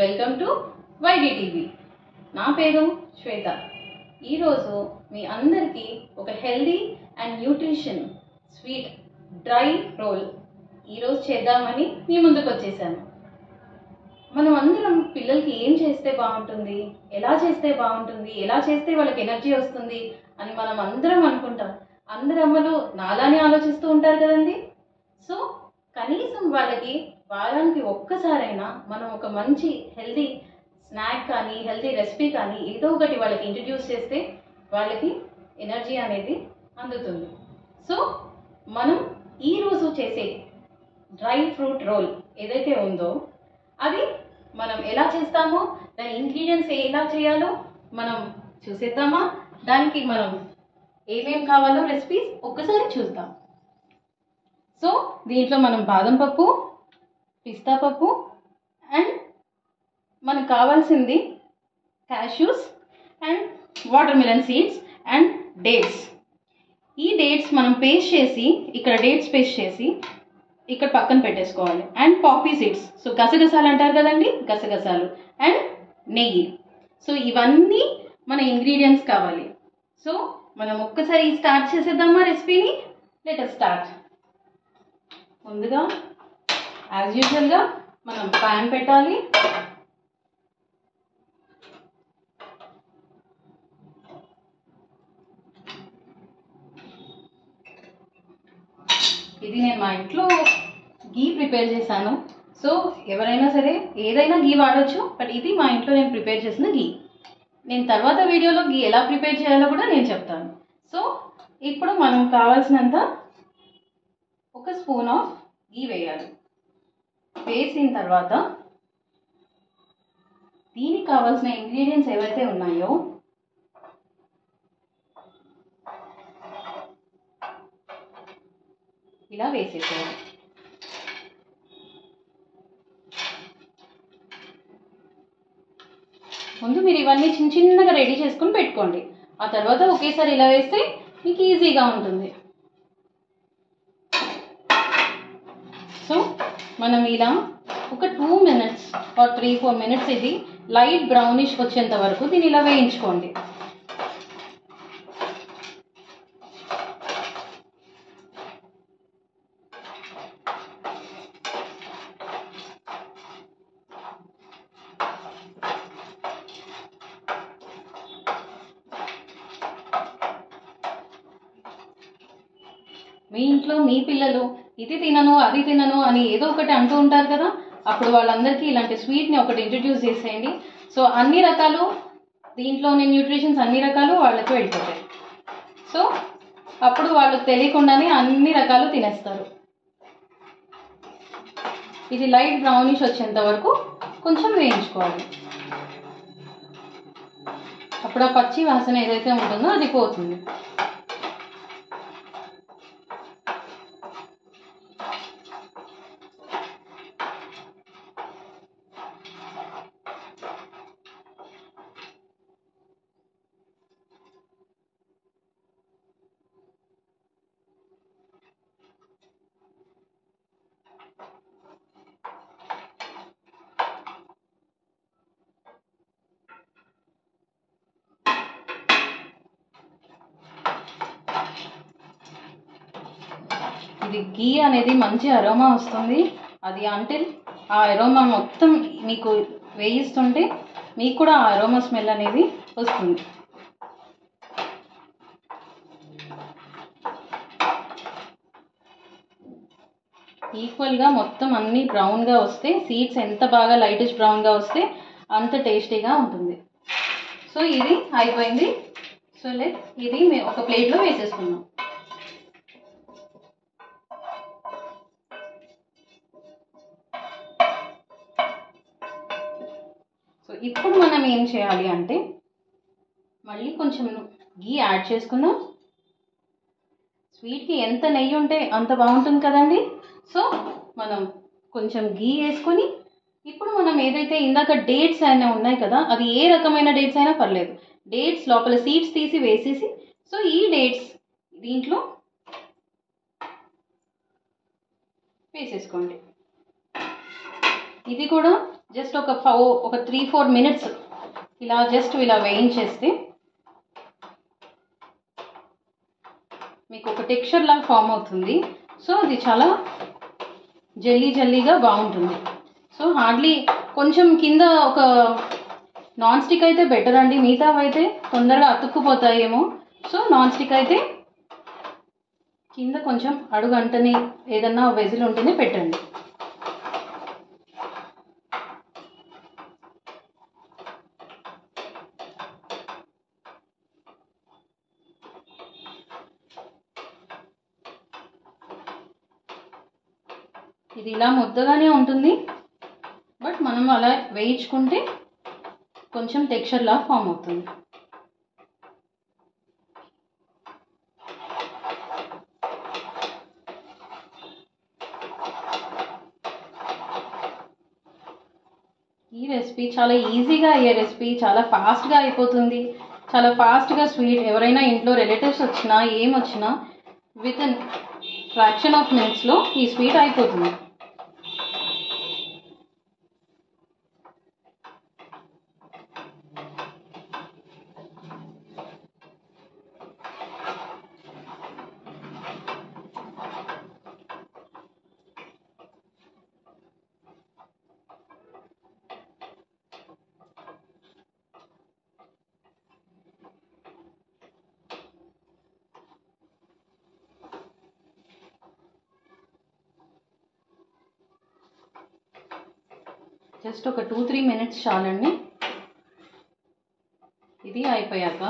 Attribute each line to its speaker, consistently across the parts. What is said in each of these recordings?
Speaker 1: Welcome to YDTV. నా పేరు శ్వేత. ఈరోజు మీ అందరికీ ఒక healthy and nutrition sweet dry roll ఈరోజు చేద్దామని మీ ముందుకు వచ్చేసాను. మనం అందరం పిల్లలకి ఏం చేస్తే బాగుంటుంది, ఎలా చేస్తే బాగుంటుంది, ఎలా చేస్తే వాళ్ళకి ఎనర్జీ వస్తుంది అని మనం అందరం అనుకుంటాం. అందరు అమ్మలు నాలానే ఆలోచిస్తూ ఉంటారు కదండి. సో కనీసం వాళ్ళకి వారానికి ఒక్కసారైనా మనం ఒక మంచి హెల్దీ స్నాక్ కానీ హెల్దీ రెసిపీ కానీ ఏదో ఒకటి వాళ్ళకి ఇంట్రడ్యూస్ చేస్తే వాళ్ళకి ఎనర్జీ అనేది అందుతుంది. సో మనం ఈరోజు చేసే డ్రై ఫ్రూట్ రోల్ ఏదైతే ఉందో అది మనం ఎలా చేస్తామో, దాని ఇంగ్రీడియంట్స్ ఎలా చేయాలో మనం చూసేద్దామా? దానికి మనం ఏమేమి కావాలో రెసిపీస్ ఒక్కసారి చూద్దాం. సో దీంట్లో మనం బాదం పప్పు, పిస్తా పప్పు అండ్ మనకు కావాల్సింది cashews and water melon seeds and dates. ఈ డేట్స్ మనం పేస్ట్ చేసి ఇక్కడ డేట్స్ పేస్ట్ చేసి ఇక్కడ పక్కన పెట్టేసుకోవాలి. అండ్ పాపీ సీడ్స్, సో గసగసాలు అంటారు కదండి, గసగసాలు అండ్ నెయ్యి. సో ఇవన్నీ మన ఇంగ్రీడియంట్స్ కావాలి. సో మనం ఒక్కసారి స్టార్ట్ చేసేద్దామా రెసిపీని? Let us start. ముందుగా యాజ్ యూజువల్గా మనం ప్యాన్ పెట్టాలి. ఇది నేను మా ఇంట్లో గీ ప్రిపేర్ చేశాను. సో ఎవరైనా సరే ఏదైనా గీ వాడచ్చు, బట్ ఇది మా ఇంట్లో నేను ప్రిపేర్ చేసిన గీ. నేను తర్వాత వీడియోలో గీ ఎలా ప్రిపేర్ చేయాలో కూడా నేను చెప్తాను. సో ఇప్పుడు మనం కావాల్సినంత ఒక స్పూన్ ఆఫ్ గీ వేయాలి. వేసిన తర్వాత దీనికి కావాల్సిన ఇంగ్రీడియంట్స్ ఏవైతే ఉన్నాయో ఇలా వేసేసేయాలి. ముందు మీరు ఇవన్నీ చిన్న చిన్నగా రెడీ చేసుకుని పెట్టుకోండి. ఆ తర్వాత ఒకేసారి ఇలా వేస్తే మీకు ఈజీగా ఉంటుంది. సో మనం ఇలా ఒక 2 minutes or 3-4 minutes ఇది లైట్ బ్రౌనిష్ వచ్చేంత వరకు దీన్ని ఇలా వేయించుకోండి. మీ ఇంట్లో మీ పిల్లలు ఇది తినను అది తినను అని ఏదో ఒకటి అంటూ ఉంటారు కదా, అప్పుడు వాళ్ళందరికీ ఇలాంటి స్వీట్ని ఒకటి ఇంట్రడ్యూస్ చేసేయండి. సో అన్ని రకాలు దీంట్లోని న్యూట్రిషన్స్ అన్ని రకాలు వాళ్ళకి వెళ్ళిపోతాయి. సో అప్పుడు వాళ్ళకి తెలియకుండానే అన్ని రకాలు తినేస్తారు. ఇది లైట్ బ్రౌనిష్ వచ్చేంత వరకు కొంచెం వేయించుకోవాలి. అప్పుడు ఆ పచ్చి వాసన ఏదైతే ఉంటుందో అది పోతుంది. ఇది గీ అనేది మంచి అరోమా వస్తుంది. అది అంటిల్ ఆ అరోమా మొత్తం మీకు వేయిస్తుంటే మీకు కూడా ఆ అరోమా స్మెల్ అనేది వస్తుంది. ఈక్వల్గా మొత్తం అన్నీ బ్రౌన్గా వస్తే, సీడ్స్ ఎంత బాగా లైటిష్ బ్రౌన్గా వస్తే అంత టేస్టీగా ఉంటుంది. సో ఇది అయిపోయింది. సో ఇది ఒక ప్లేట్లో వేసేసుకున్నాం. సో ఇప్పుడు మనం ఏం చేయాలి అంటే మళ్ళీ కొంచెం గీ యాడ్ చేసుకుందాం. స్వీట్కి ఎంత నెయ్యి ఉంటే అంత బాగుంటుంది కదండి. సో మనం కొంచెం గీ వేసుకొని ఇప్పుడు మనం ఏదైతే ఇందాక డేట్స్ అయినా ఉన్నాయి కదా, అది ఏ రకమైన డేట్స్ అయినా పర్లేదు, డేట్స్ లోపల సీడ్స్ తీసి వేసేసి, సో ఈ డేట్స్ దీంట్లో వేసేసుకోండి. ఇది కూడా జస్ట్ ఒక 3-4 మినిట్స్ ఇలా జస్ట్ ఇలా వేయించేస్తే మీకు ఒక టెక్స్చర్ లాగా ఫామ్ అవుతుంది. సో అది చాలా జల్లీగా బాగుంటుంది. సో హార్డ్లీ కొంచెం కింద ఒక నాన్ స్టిక్ అయితే బెటర్ అండి, మిగతావి అయితే తొందరగా అతుక్కుపోతాయేమో. సో నాన్ స్టిక్ అయితే కింద కొంచెం అడుగు అంటని ఏదన్నా వెజిల్ ఉంటేనే పెట్టండి. ఇది ఇలా ముద్దగానే ఉంటుంది, బట్ మనం అలా వేయించుకుంటే కొంచెం టెక్స్చర్ లా ఫామ్ అవుతుంది. ఈ రెసిపీ చాలా ఈజీగా అయ్యే రెసిపీ, చాలా ఫాస్ట్గా అయిపోతుంది. చాలా ఫాస్ట్గా స్వీట్ ఎవరైనా ఇంట్లో రిలేటివ్స్ వచ్చినా ఏమొచ్చినా విత్ ఇన్ ఫ్రాక్షన్ ఆఫ్ మినిట్స్లో ఈ స్వీట్ అయిపోతుంది. జస్ట్ ఒక 2-3 మినిట్స్ చాలండి. ఇది అయిపోయాక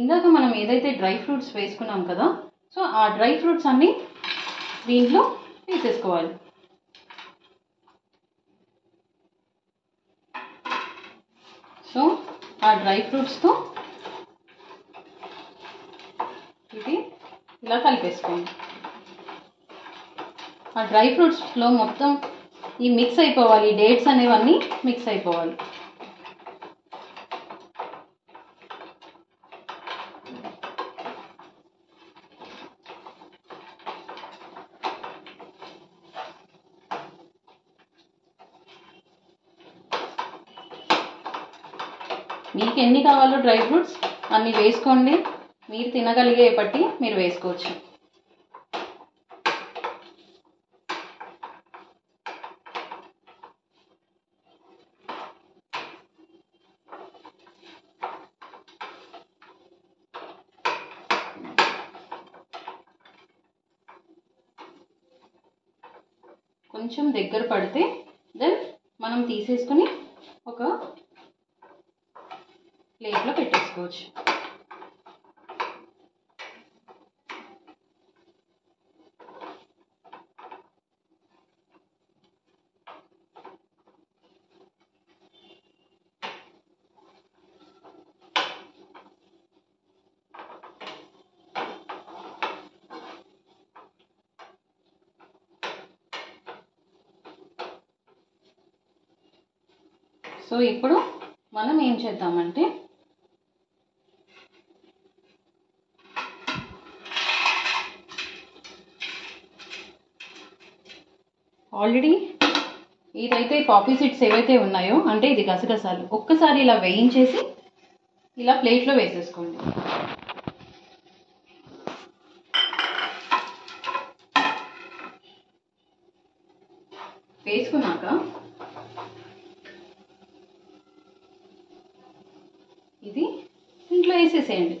Speaker 1: ఇందాక మనం ఏదైతే డ్రై ఫ్రూట్స్ వేసుకున్నాం కదా, సో ఆ డ్రై ఫ్రూట్స్ అన్నీ దీంట్లో తీసేసుకోవాలి. సో ఆ డ్రై ఫ్రూట్స్తో ఇది ఇలా కలిపేసుకోండి. ఆ డ్రై ఫ్రూట్స్లో మొత్తం ఈ మిక్స్ అయిపోవాలి, డేట్స్ అనేవన్నీ మిక్స్ అయిపోవాలి. మీకు ఎన్ని కావాలో డ్రై ఫ్రూట్స్ అన్ని వేసుకోండి, మీరు తినగలిగే బట్టి మీరు వేసుకోవచ్చు. కొంచెం దగ్గర పడితే దెన్ మనం తీసేసుకుని ఒక ప్లేట్లో పెట్టేసుకోవచ్చు. సో ఇప్పుడు మనం ఏం చేద్దామంటే ఆల్రెడీ ఇదైతే పాపీ సీడ్స్ ఏవైతే ఉన్నాయో అంటే ఇది గసగసాలు ఒక్కసారి ఇలా వేయించేసి ఇలా ప్లేట్లో వేసేసుకోండి. వేసుకున్నాక ఇది ఇంట్లో వేసేసేయండి.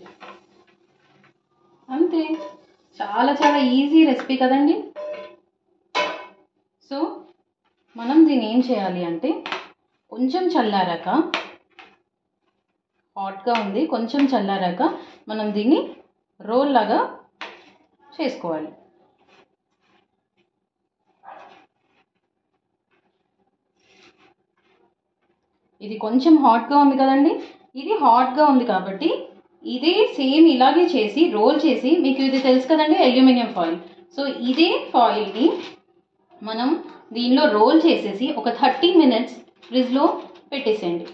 Speaker 1: అంతే, చాలా చాలా ఈజీ రెసిపీ కదండి. సో మనం దీన్ని ఏం చేయాలి అంటే కొంచెం చల్లారాక, హాట్గా ఉంది, కొంచెం చల్లారాక మనం దీన్ని రోల్ లాగా చేసుకోవాలి. ఇది కొంచెం హాట్గా ఉంది కదండి, ఇది హాట్గా ఉంది కాబట్టి ఇదే సేమ్ ఇలాగే చేసి రోల్ చేసి, మీకు ఇది తెలుసు కదండి అల్యూమినియం ఫాయిల్, సో ఇదే ఫాయిల్ని మనం దీనిలో రోల్ చేసేసి ఒక 30 మినిట్స్ ఫ్రిడ్జ్లో పెట్టేసేయండి.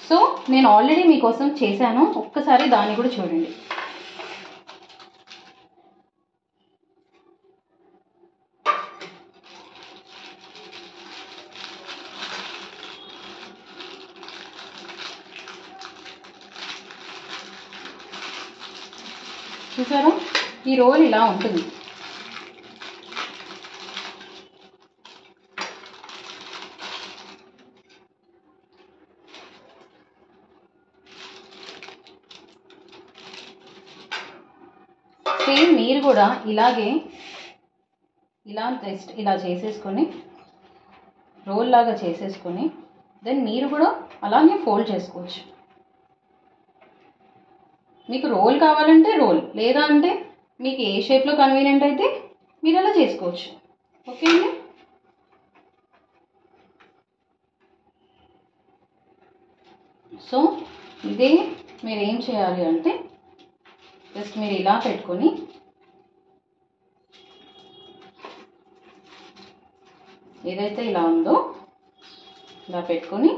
Speaker 1: సో నేను ఆల్రెడీ మీకోసం చేశాను, ఒక్కసారి దాన్ని కూడా చూడండి. చూసారా, ఈ రోల్ ఇలా ఉంటుంది. సేమ్ మీరు కూడా ఇలాగే ఇలా చేసేసుకొని రోల్ లాగా చేసేసుకొని దెన్ మీరు కూడా అలాగే ఫోల్డ్ చేసుకోవచ్చు. మీకు రోల్ కావాలంటే రోల్, లేదా అంటే మీకు ఏ షేప్లో కన్వీనియంట్ అయితే మీరు అలా చేసుకోవచ్చు. ఓకే అండి. సో ఇదే మీరు ఏం చేయాలి అంటే జస్ట్ మీరు ఇలా పెట్టుకొని ఏదైతే ఇలా ఉందో ఇలా పెట్టుకొని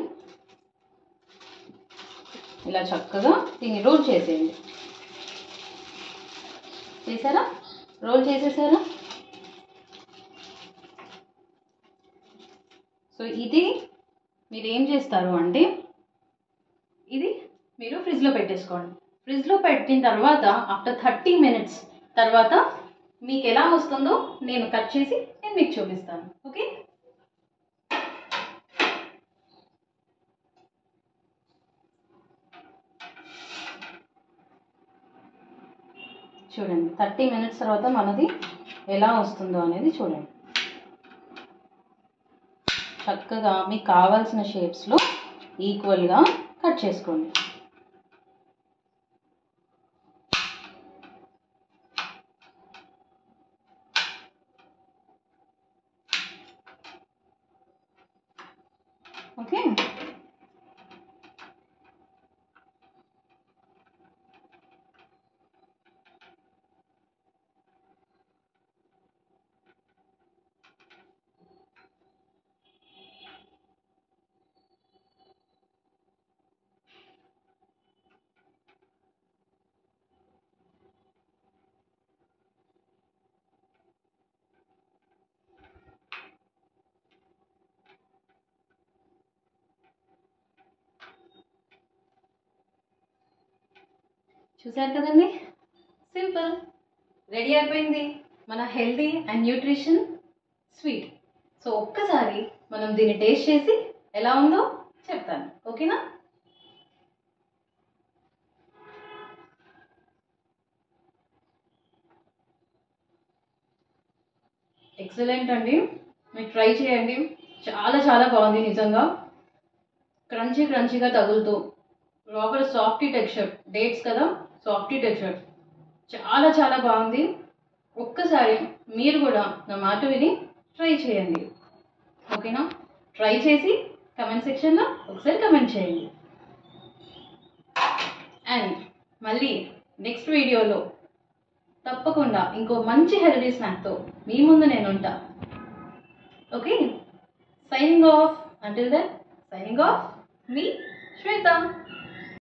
Speaker 1: ఇలా చక్కగా దీన్ని రోల్ చేసేయండి. చేసారా? రోల్ చేసేసారా? సో ఇది మీరు ఏం చేస్తారు అంటే ఇది మీరు ఫ్రిడ్జ్లో పెట్టేసుకోండి. ఫ్రిడ్జ్లో పెట్టిన తర్వాత ఆఫ్టర్ 30 minutes తర్వాత మీకు ఎలా వస్తుందో నేను కట్ చేసి నేను మీకు చూపిస్తాను. ఓకే. చూడండి 30 minutes తర్వాత మనది ఎలా వస్తుందో అనేది చూడండి. చక్కగా మీకు కావాల్సిన షేప్స్లో ఈక్వల్గా కట్ చేసుకోండి. ఓకే. చూసారు కదండి, సింపుల్ రెడీ అయిపోయింది మన healthy and nutrition sweet. So ఒక్కసారి మనం దీన్ని టేస్ట్ చేసి ఎలా ఉందో చెప్తాను. ఓకేనా? ఎక్సలెంట్ అండి, మీరు ట్రై చేయండి. చాలా చాలా బాగుంది నిజంగా. క్రంచీగా తగులుతూ లోపల సాఫ్టీ టెక్స్చర్, డేట్స్ కదా, సాఫ్టీ టెక్స్చర్ చాలా చాలా బాగుంది. ఒక్కసారి మీరు కూడా నా మాట విని ట్రై చేయండి. ఓకేనా? ట్రై చేసి కమెంట్ సెక్షన్లో ఒకసారి కమెంట్ చేయండి. అండ్ మళ్ళీ నెక్స్ట్ వీడియోలో తప్పకుండా ఇంకో మంచి హెల్దీ స్నాక్తో మీ ముందు నేను ఉంటా. Okay, signing off. Until then, signing off, మీ శ్వేత.